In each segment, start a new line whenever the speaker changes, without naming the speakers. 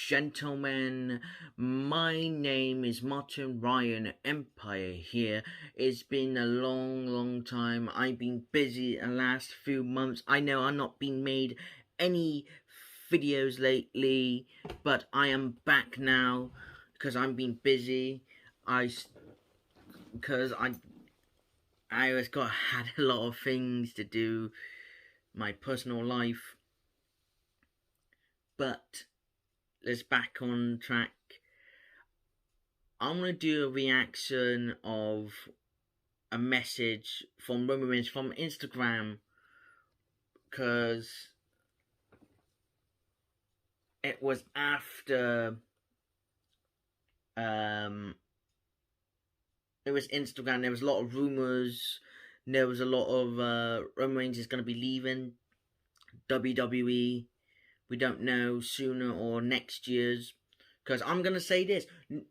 gentlemen, my name is Martin Ryan Empire here. It's been a long time. I've been busy the last few months. I know I've not been made any videos lately, but I am back now because I've been busy. Because I had a lot of things to do, my personal life, but let's back on track. I'm gonna do a reaction of a message from Roman Reigns from Instagram, because it was after it was Instagram. There was a lot of rumors. There was a lot of Roman Reigns is gonna be leaving WWE. We don't know, sooner or next year's. Because I'm going to say this,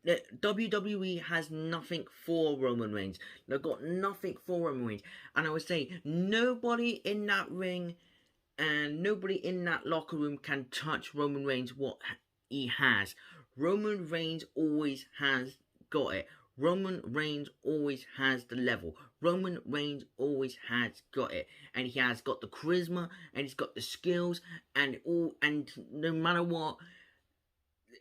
WWE has nothing for Roman Reigns. They've got nothing for Roman Reigns. And I would say, nobody in that ring and nobody in that locker room can touch Roman Reigns what he has. Roman Reigns always has got it. Roman Reigns always has the level. Roman Reigns always has got it. And he has got the charisma, and he's got the skills, and no matter what.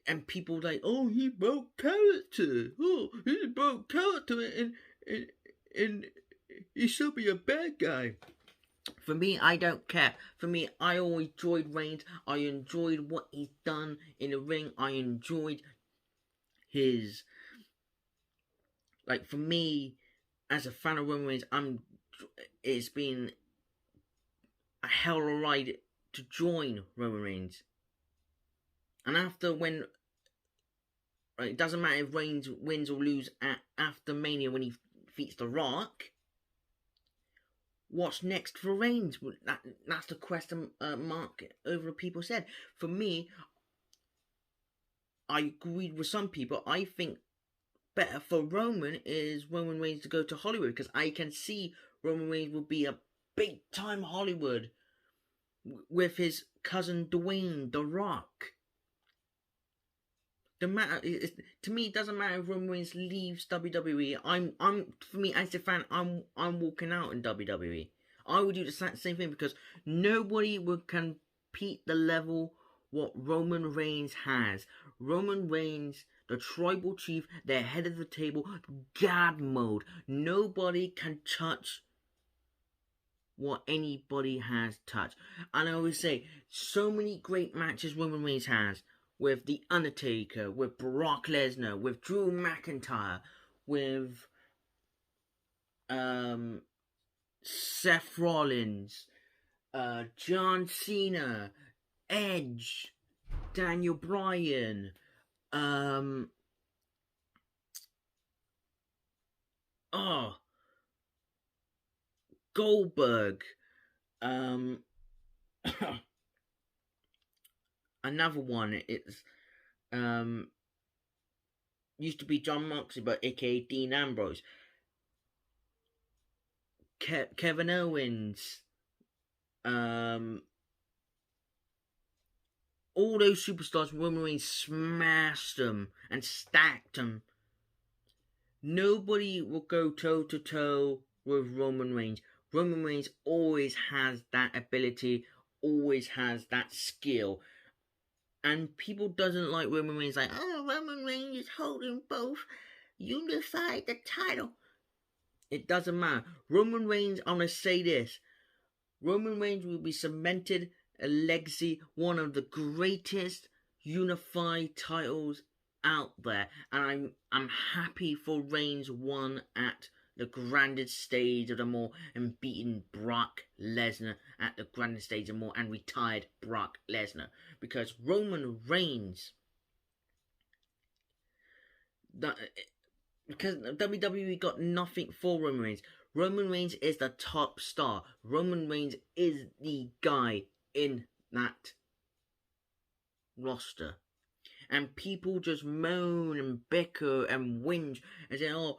And people like, oh, he broke character. Oh, he broke character, and he should be a bad guy. For me, I don't care. For me, I always enjoyed Reigns. I enjoyed what he's done in the ring. I enjoyed his, like, for me, as a fan of Roman Reigns, it's been a hell of a ride to join Roman Reigns. And after when, it doesn't matter if Reigns wins or lose after Mania when he defeats The Rock. What's next for Reigns? That's the question mark over people said. For me, I agreed with some people. I think better for Roman is Roman Reigns to go to Hollywood, because I can see Roman Reigns will be a big time Hollywood with his cousin Dwayne The Rock. To me, it doesn't matter if Roman Reigns leaves WWE. For me as a fan, I'm walking out in WWE. I would do the same thing, because nobody would compete the level what Roman Reigns has. Roman Reigns, the tribal chief, the head of the table, God mode. Nobody can touch what anybody has touched. And I always say, so many great matches Roman Reigns has. With The Undertaker, with Brock Lesnar, with Drew McIntyre, with Seth Rollins, John Cena, Edge, Daniel Bryan, Goldberg, another one, it's used to be John Moxley, but aka Dean Ambrose, Kevin Owens, all those superstars. Roman Reigns smashed them and stacked them. Nobody will go toe to toe with Roman Reigns. Roman Reigns always has that ability, always has that skill. And people doesn't like Roman Reigns, like, oh, Roman Reigns is holding both unified the title. It doesn't matter. Roman Reigns, I'm going to say this. Roman Reigns will be cemented a legacy, one of the greatest unified titles out there. And I'm happy for Reigns won at the grandest stage of them all, and beating Brock Lesnar at the grandest stage of them all, and retired Brock Lesnar. Because Roman Reigns, because WWE got nothing for Roman Reigns. Roman Reigns is the top star. Roman Reigns is the guy in that roster. And people just moan and bicker and whinge and say, oh,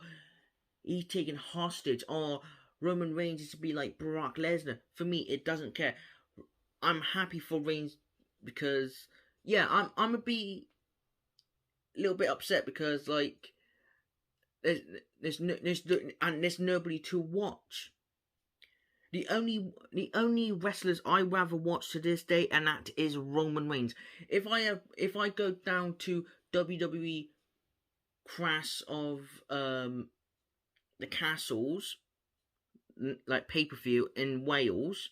he's taken hostage, or Roman Reigns is to be like Brock Lesnar. For me, it doesn't care. I'm happy for Reigns, because, yeah, I'm gonna be a little bit upset because like there's nobody to watch. The only wrestlers I rather watch to this day, and that is Roman Reigns. If I go down to WWE Crash of the Castles, like pay-per-view in Wales,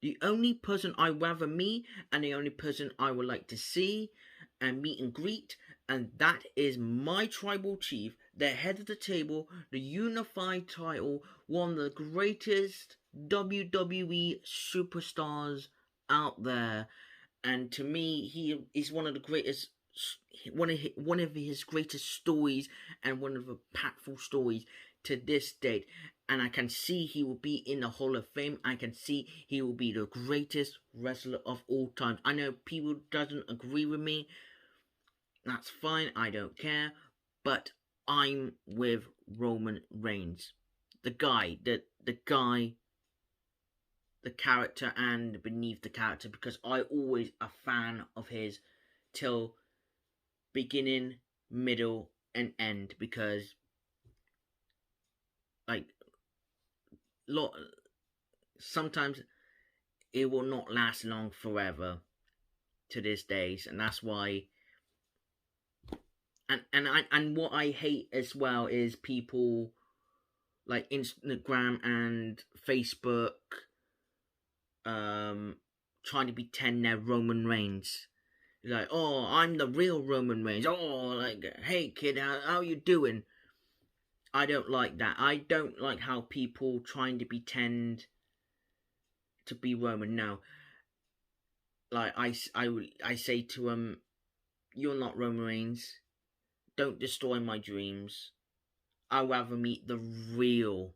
the only person I rather meet and the only person I would like to see and meet and greet, and that is my tribal chief, the head of the table, the unified title, one of the greatest WWE superstars out there. And to me, he is one of the greatest, one of his greatest stories, and one of the impactful stories to this date. And I can see he will be in the Hall of Fame. I can see he will be the greatest wrestler of all time. I know people doesn't agree with me. That's fine. I don't care. But I'm with Roman Reigns, the guy, the character, and beneath the character, because I always a fan of his till beginning, middle, and end, because like sometimes it will not last long forever to this days, and that's why. And what I hate as well is people like Instagram and Facebook trying to pretend they're Roman Reigns. Like, oh, I'm the real Roman Reigns. Oh, like, hey kid, how you doing? I don't like that. I don't like how people trying to pretend to be Roman. No, like I say to him, you're not Roman Reigns. Don't destroy my dreams. I'd rather meet the real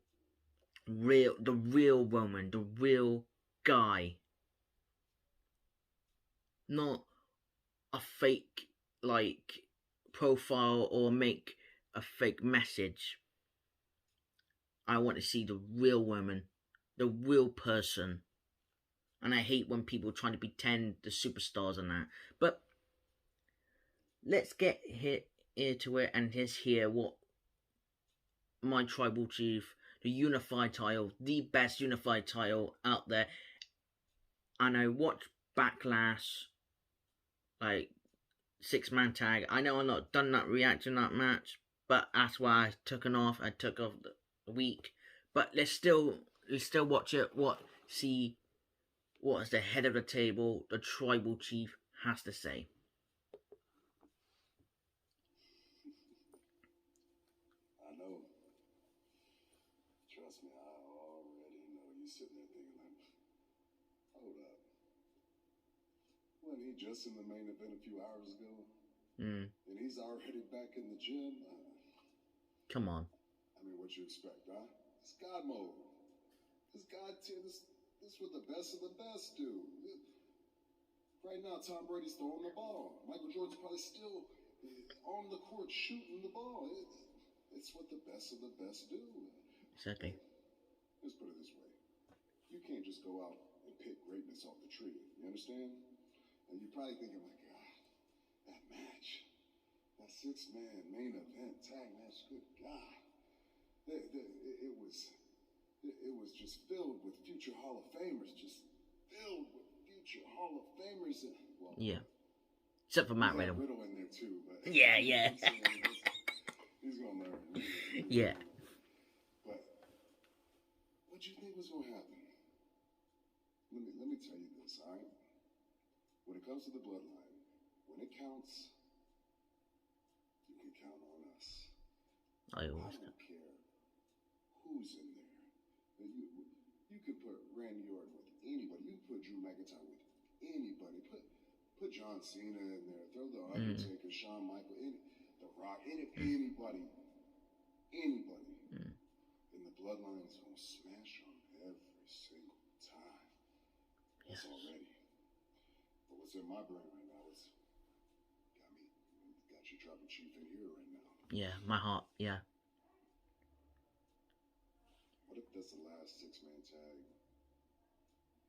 Roman, the real guy, not a fake like profile or make a fake message. I want to see the real woman, the real person. And I hate when people are trying to pretend the superstars and that. But let's get here to it, and here's what my tribal chief, the unified title, the best unified title out there. And I watched Backlash, like 6-man tag. I know I'm not done that reaction that match, but that's why I took off the week. But let's still watch it. See what is the head of the table, the tribal chief, has to say.
I know. Trust me, I already know. You sitting there thinking like, hold up. Wasn't he just in the main event a few hours ago? And he's already back in the gym?
Come on.
I mean, what you expect, huh? It's God mode. This God tier, this what the best of the best do. Right now, Tom Brady's throwing the ball. Michael Jordan's probably still on the court shooting the ball. It's what the best of the best do.
Exactly.
Let's put it this way. You can't just go out and pick greatness off the tree. You understand? And you're probably thinking like, that match, that 6-man main event tag match, good God. It was just filled with future Hall of Famers, just filled with future Hall of Famers. And, well,
yeah. Except for Matt Riddle.
Riddle in there too, but
yeah.
He's gonna learn.
Yeah.
But what do you think was gonna happen? Let me tell you this, all right? When it comes to the bloodline, when it counts, you can count on us. I don't care who's in there. You could put Randy Orton with anybody. You could put Drew McIntyre with anybody. Put John Cena in there. Throw the Undertaker, Shawn Michaels, The Rock, anybody. And the bloodline is gonna smash them every single time. Yes. Already. But what's in my brain right now is got your tribal chief in here right now.
Yeah, my heart, yeah.
What if that's the last 6-man tag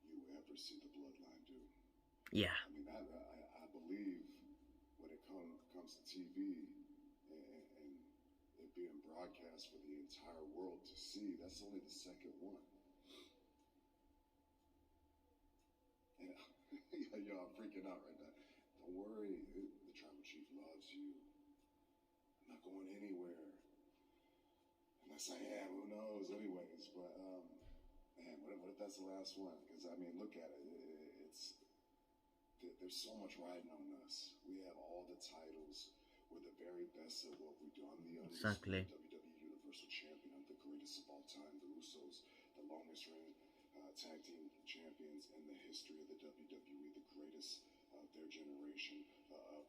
you ever see the bloodline do?
Yeah.
I mean, I believe when it comes to TV and it being broadcast for the entire world to see, that's only the second one. And y'all freaking out right now. Don't worry, the tribal chief loves you. I'm not going anywhere. Unless I am, who knows? Anyways, but man, what if that's the last one? Because I mean, look at it. There's so much riding on us. We have all the titles. We're the very best at what we do. I'm the undisputed WWE Universal Champion. I'm the greatest of all time. The Usos, the longest reigning tag team champions in the history of the WWE, the greatest of their generation, of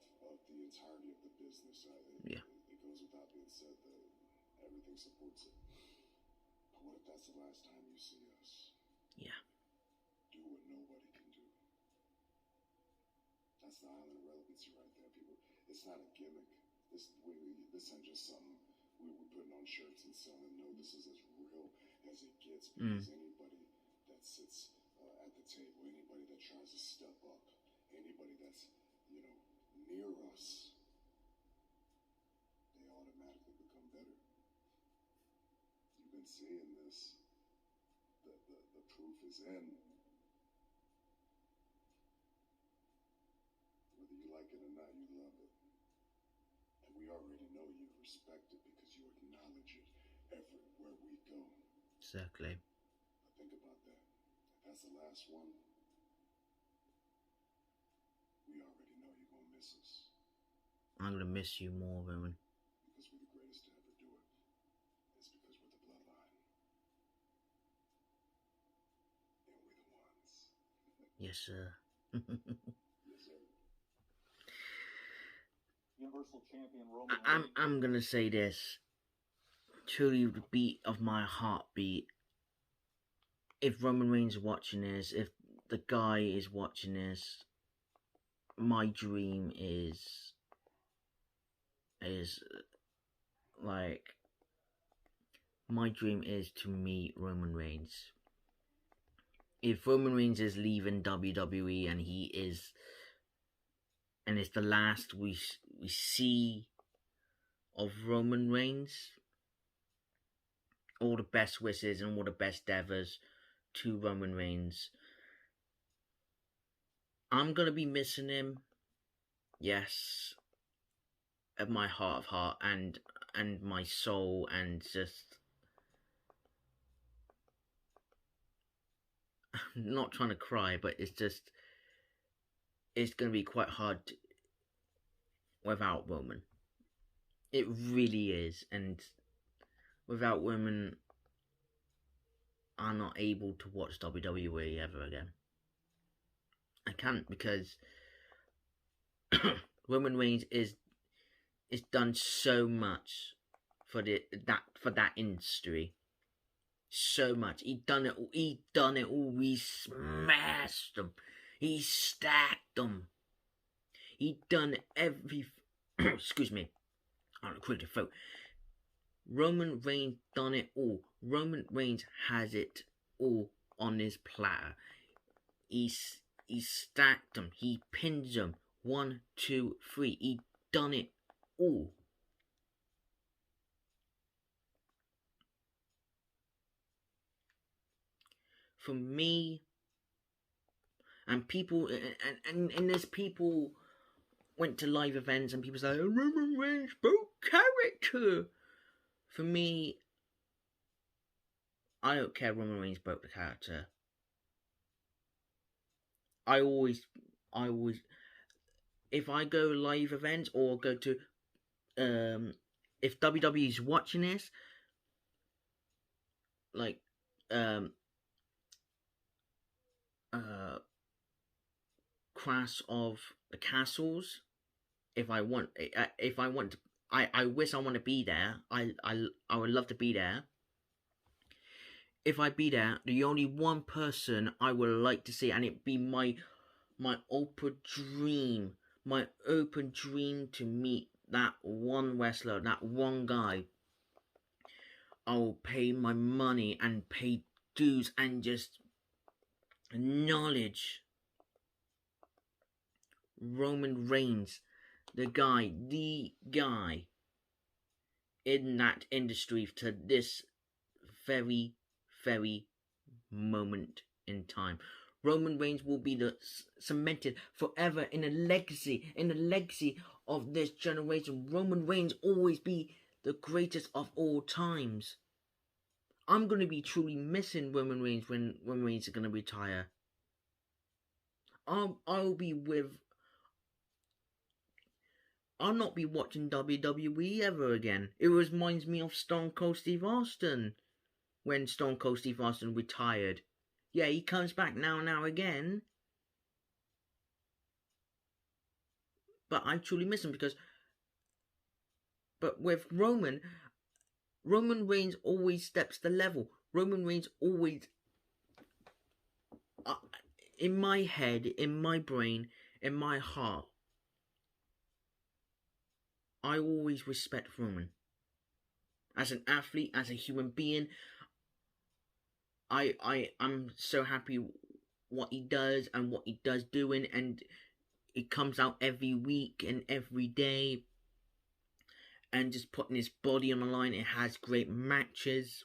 the entirety of the business. It goes without being said that everything supports it. But what if that's the last time you see us?
Yeah.
Do what nobody can do. That's the island of relevancy right there, people. It's not a gimmick. This ain't just something we're putting on shirts and selling. No, this is as real as it gets, because anybody that sits at the table, anybody that tries to step up, anybody that's, near us, they automatically become better. You've been seeing this. The proof is in. Whether you like it or not, you love it. And we already know you respect it because you acknowledge it everywhere we go.
Exactly.
But think about that. If that's the last one, we already know you're going to miss us.
I'm going to miss you more, Roman.
Because we're the greatest to ever do it. It's because we're the bloodline. And we're the ones.
Yes, sir.
Yes, sir.
Universal Champion Roman
I'm going to say this. Truly the beat of my heartbeat. If Roman Reigns is watching this, if the guy is watching this, my dream is to meet Roman Reigns. If Roman Reigns is leaving WWE and it's the last we see of Roman Reigns, all the best wishes and all the best endeavors to Roman Reigns. I'm gonna be missing him, yes, at my heart of heart and my soul, and just not trying to cry, but it's gonna be quite hard without Roman. It really is, and without Roman, I'm not able to watch WWE ever again. I can't, because Roman Reigns is done so much for that industry. So much. He done it all. He smashed them. He stacked them. He done every excuse me. I'm gonna quit the throat. Roman Reigns done it all. Roman Reigns has it all on his platter. He stacked them. He pins them. 1, 2, 3. He done it all. For me, and people, and there's people went to live events and people say, Roman Reigns broke character. For me, I don't care. Roman Reigns broke the character. I always, if I go live events or go to, if WWE is watching this, like, Clash of the Castles, if I want, I wish I want to be there. I would love to be there. If I be there, the only one person I would like to see, and it'd be my open dream to meet that one wrestler, that one guy. I'll pay my money and pay dues and just acknowledge Roman Reigns, the guy in that industry to this very, very moment in time. Roman Reigns will be cemented forever in the legacy of this generation. Roman Reigns always be the greatest of all times. I'm going to be truly missing Roman Reigns when Roman Reigns is going to retire. I'll not be watching WWE ever again. It reminds me of Stone Cold Steve Austin when Stone Cold Steve Austin retired. Yeah, he comes back now and again, but I truly miss him but with Roman Reigns always steps the level. Roman Reigns always, in my head, in my brain, in my heart, I always respect Roman. As an athlete, as a human being, I'm so happy what he does and what he does doing, and it comes out every week and every day and just putting his body on the line. It has great matches.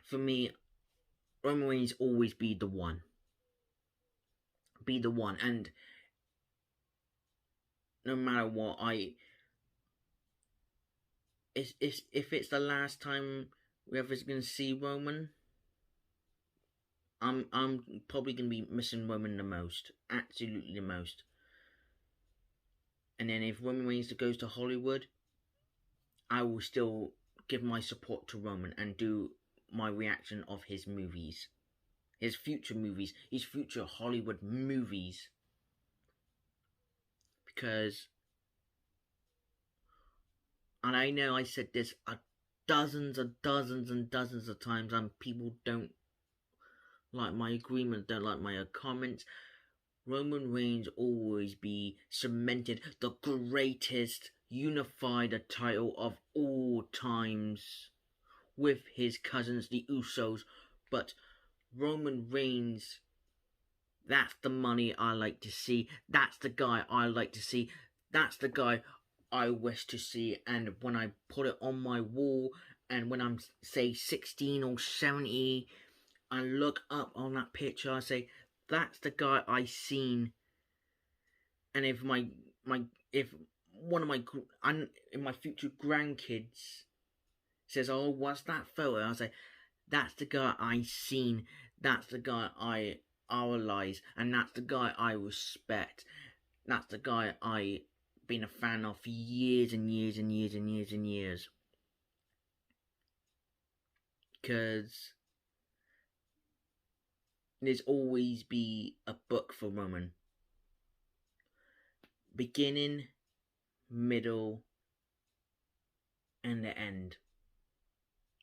For me, Roman Reigns always be the one. And no matter what, if it's the last time we ever gonna see Roman, I'm probably gonna be missing Roman the most, absolutely the most. And then if Roman Reigns goes to Hollywood, I will still give my support to Roman and do my reaction of his movies, his future Hollywood movies, because, and I know I said this dozens and dozens of times, and people don't like my agreement, don't like my comments. Roman Reigns always be cemented the greatest unified title of all times with his cousins, the Usos. But Roman Reigns, that's the money I like to see. That's the guy I like to see. That's the guy I wish to see. And when I put it on my wall, and when I'm, say, 16 or 70, I look up on that picture, I say, that's the guy I seen. And if if one of my future grandkids says, "Oh, what's that photo?" I say, that's the guy I seen. That's the guy I idolize, and that's the guy I respect. That's the guy I been a fan of for years and years and years and years and years. Because there's always be a book for Roman. Beginning, middle, and the end.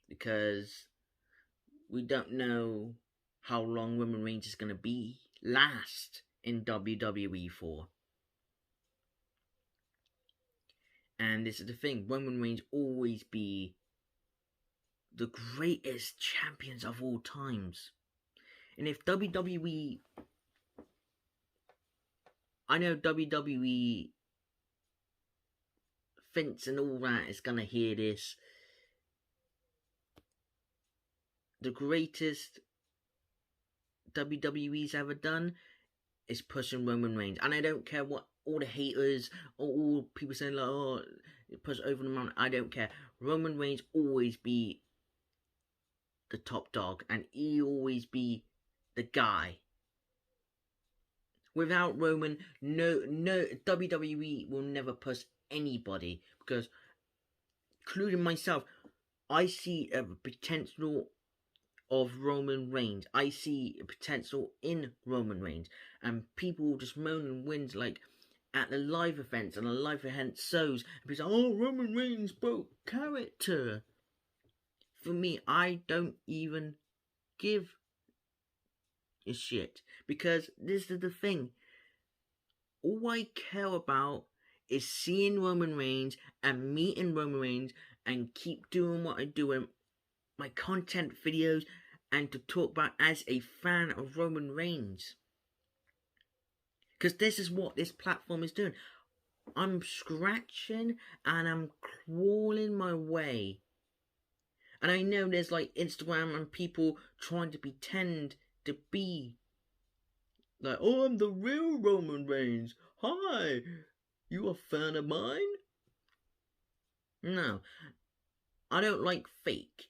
Because we don't know how long Roman Reigns is going to last in WWE for. And this is the thing, Roman Reigns always be the greatest champions of all times. And if WWE, I know WWE Vince and all that is gonna hear this, the greatest WWE's ever done is pushing Roman Reigns. And I don't care what all the haters or all people saying like, oh, push over the mountain. I don't care. Roman Reigns always be the top dog, and he always be the guy. Without Roman, no WWE will never push anybody, because, including myself, I see a potential of Roman Reigns. I see a potential in Roman Reigns, and people just moan and whinge like at the live events and the live event shows, and people say, "Oh, Roman Reigns broke character." For me, I don't even give a shit, because this is the thing. All I care about is seeing Roman Reigns and meeting Roman Reigns and keep doing what I do in my content videos and to talk about as a fan of Roman Reigns. Because this is what this platform is doing. I'm scratching and I'm crawling my way. And I know there's like Instagram and people trying to pretend to be like, oh, I'm the real Roman Reigns. Hi, you a fan of mine? No, I don't like fake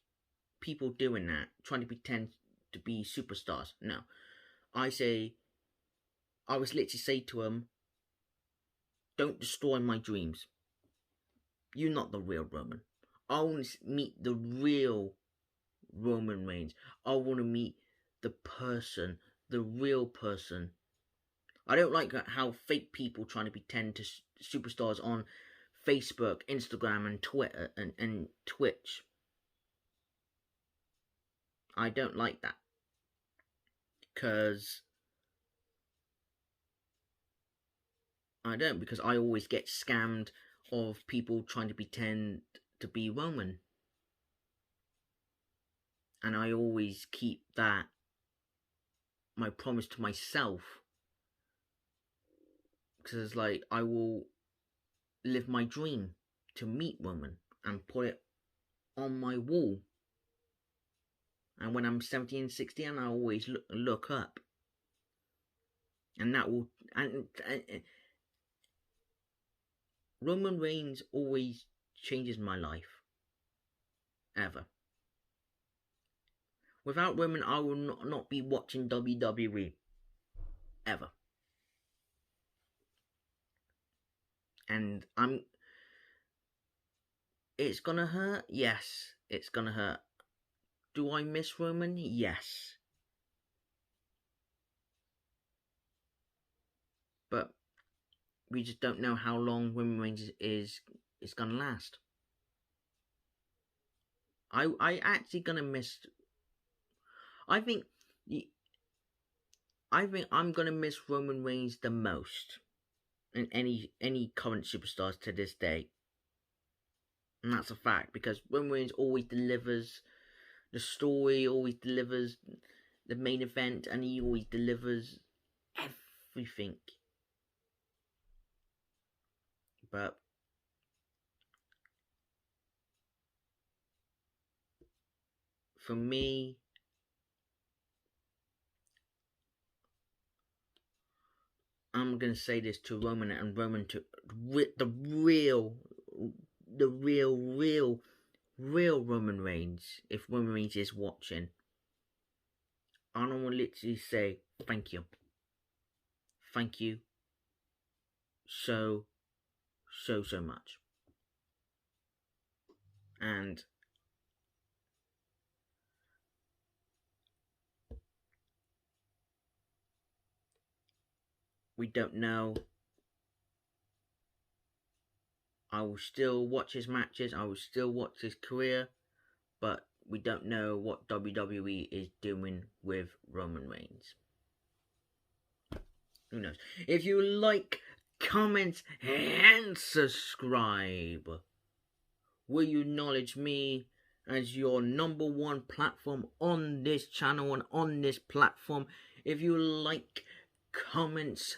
people doing that, trying to pretend to be superstars. No, I was literally say to them, don't destroy my dreams. You're not the real Roman. I want to meet the real Roman Reigns. I want to meet the person, the real person. I don't like how fake people trying to pretend to superstars on Facebook, Instagram, and Twitter and Twitch. I don't like that. Because I always get scammed of people trying to pretend to be Roman. And I always keep that, my promise to myself. Because like, I will live my dream to meet Roman and put it on my wall. And when I'm 70 and 60, and I always look up. And that will... And Roman Reigns always changes my life. Ever. Without Roman, I will not be watching WWE. Ever. And it's gonna hurt? Yes, it's gonna hurt. Do I miss Roman? Yes. But we just don't know how long Roman Reigns is gonna last. I actually gonna miss... I think I'm gonna miss Roman Reigns the most in any current superstars to this day. And that's a fact, because Roman Reigns always delivers the story, always delivers the main event, and he always delivers everything. But for me, I'm gonna say this to Roman, and Roman to the real Roman Reigns. If Roman Reigns is watching, I don't want to literally say thank you so much. And we don't know. I will still watch his matches, I will still watch his career, but we don't know what WWE is doing with Roman Reigns. Who knows? If you like, comment, and subscribe, will you acknowledge me as your #1 platform on this channel and on this platform? If you like, comments,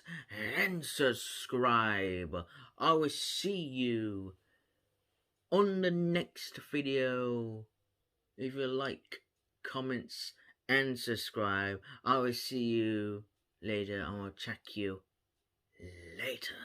and subscribe, I will see you on the next video. If you like, comments, and subscribe, I will see you later. I will check you later.